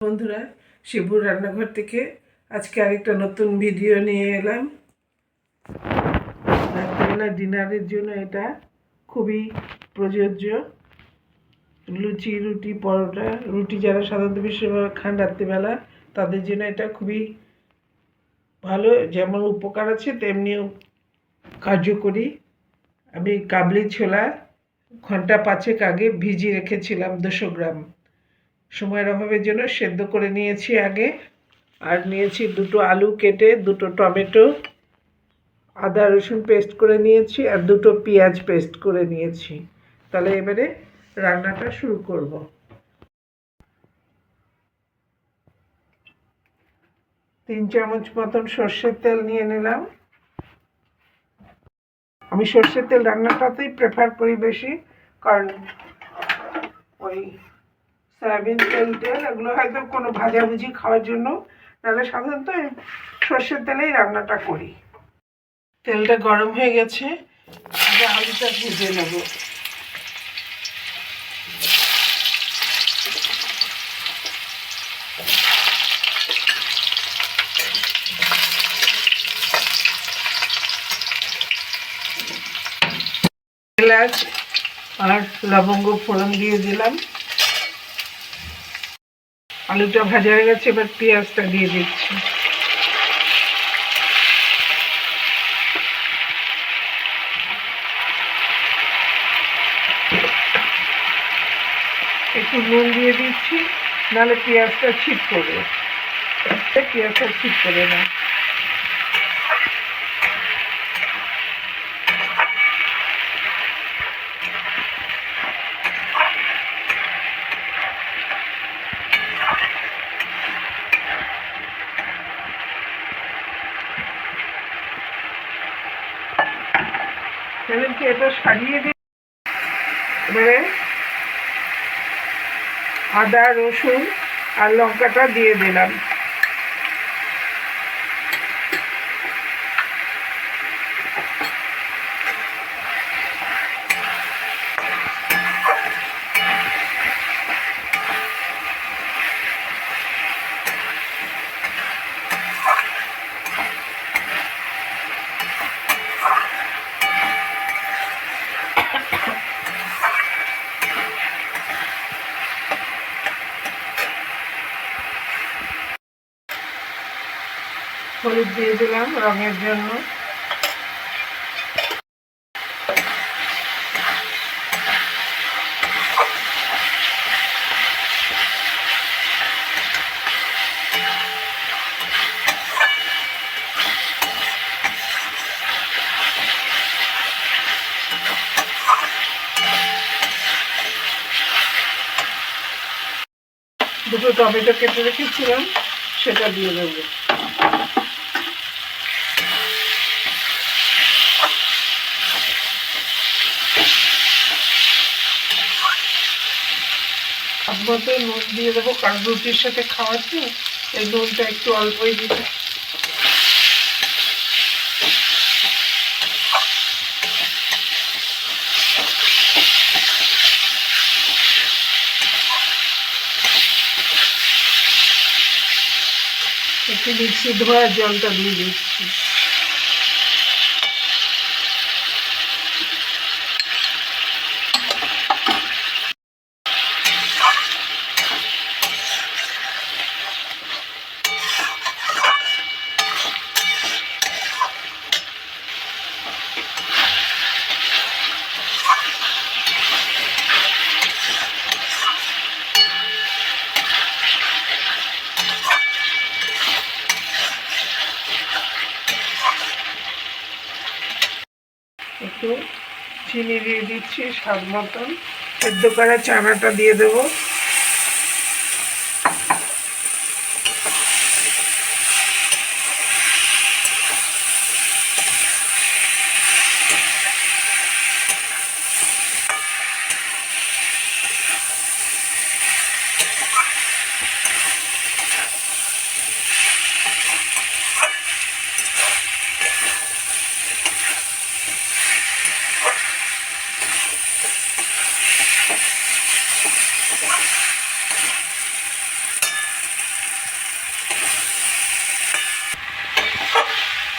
বন্ধুরা, শিবুর রান্নাঘর থেকে আজকে আরেকটা নতুন ভিডিও নিয়ে এলাম। রাত্রিবেলা ডিনারের জন্য এটা খুবই প্রযোজ্য। লুচি, রুটি, পরোটা, রুটি যারা সাধারণত বেশিরভাগ খান রাত্রিবেলা, তাদের জন্য এটা খুবই ভালো। যেমন উপকার আছে তেমনিও কার্যকরী। আমি কাবলি ছোলা ঘন্টা 5 আগে ভিজিয়ে রেখেছিলাম 200 গ্রাম। সময়ের অভাবের জন্য সেদ্ধ করে নিয়েছি আগে। আর নিয়েছি 2টো আলু কেটে, 2টো টমেটো, আদা রসুন পেস্ট করে নিয়েছি, আর 2টো পেঁয়াজ পেস্ট করে নিয়েছি। তাহলে এবারে রান্নাটা শুরু করব। তিন চামচ মতন সর্ষের তেল নিয়ে নিলাম। আমি সর্ষের তেল রান্নাটাতেই প্রেফার করি বেশি, কারণ ওই সয়াবিন তেল এগুলো হয়তো কোনো ভাজাভুজি খাওয়ার জন্য, নাহলে সাধারণত সর্ষের তেলেই রান্নাটা করি। তেলটা গরম হয়ে গেছে, আলুটা ভেজে নেব। এলাচ আর লবঙ্গ ফোড়ন দিয়ে দিলাম। আলুটা ভাজা হয়ে গেছে, এবার পেঁয়াজটা দিয়ে দিচ্ছি। একটু নুন দিয়ে দিচ্ছি, নাহলে পেঁয়াজটা ছিট করবে। পেঁয়াজটা ছিট করে না। এটা সারিয়ে দিই। এবারে আদা রসুন আর লঙ্কাটা দিয়ে দিলাম। হলুদ দিয়ে দিলাম রঙের জন্য। দুটো টমেটো কেটে রেখেছিলাম, সেটা দিয়ে দেবো। মতো নুন দিয়ে দেবো, কারণ রুটির সাথে খাওয়াচ্ছি, এই নুনটা একটু অল্পই দিতে। একটু মিক্সি ধোয়ার জলটা দিয়ে দিচ্ছি। একটু চিনি দিয়ে দিচ্ছি স্বাদ মতন। সেদ্ধ করা চানাটা দিয়ে দেবো।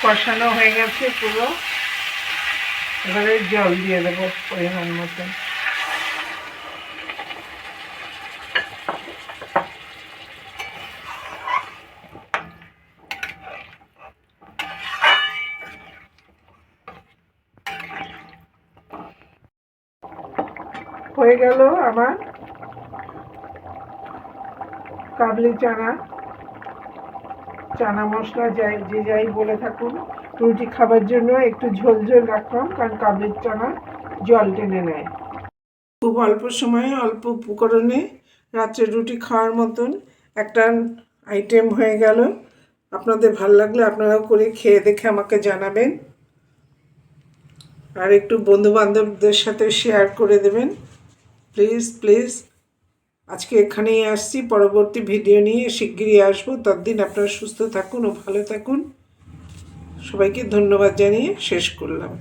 কষানো হয়ে গেছে পুরো। এবারে জল দিয়ে দেবো পরিমাণ মতন। হয়ে গেল আমার কাবলি চানা। চানা মশলা যাই বলে থাকুন, রুটি খাবার জন্য একটু ঝোল ঝোল রাখলাম, কারণ কাবলির চানা জল টেনে নেয়। খুব অল্প সময়ে অল্প উপকরণে রাত্রে রুটি খাওয়ার মতন একটা আইটেম হয়ে গেল। আপনাদের ভালো লাগলে আপনারাও করে খেয়ে দেখে আমাকে জানাবেন, আর একটু বন্ধুবান্ধবদের সাথে শেয়ার করে দেবেন প্লিজ প্লিজ। আজকে এখানেই আসছি, পরবর্তী ভিডিও নিয়ে শিগগিরই আসবো। ততদিন আপনারা সুস্থ থাকুন ও ভালো থাকুন। সবাইকে ধন্যবাদ জানিয়ে শেষ করলাম।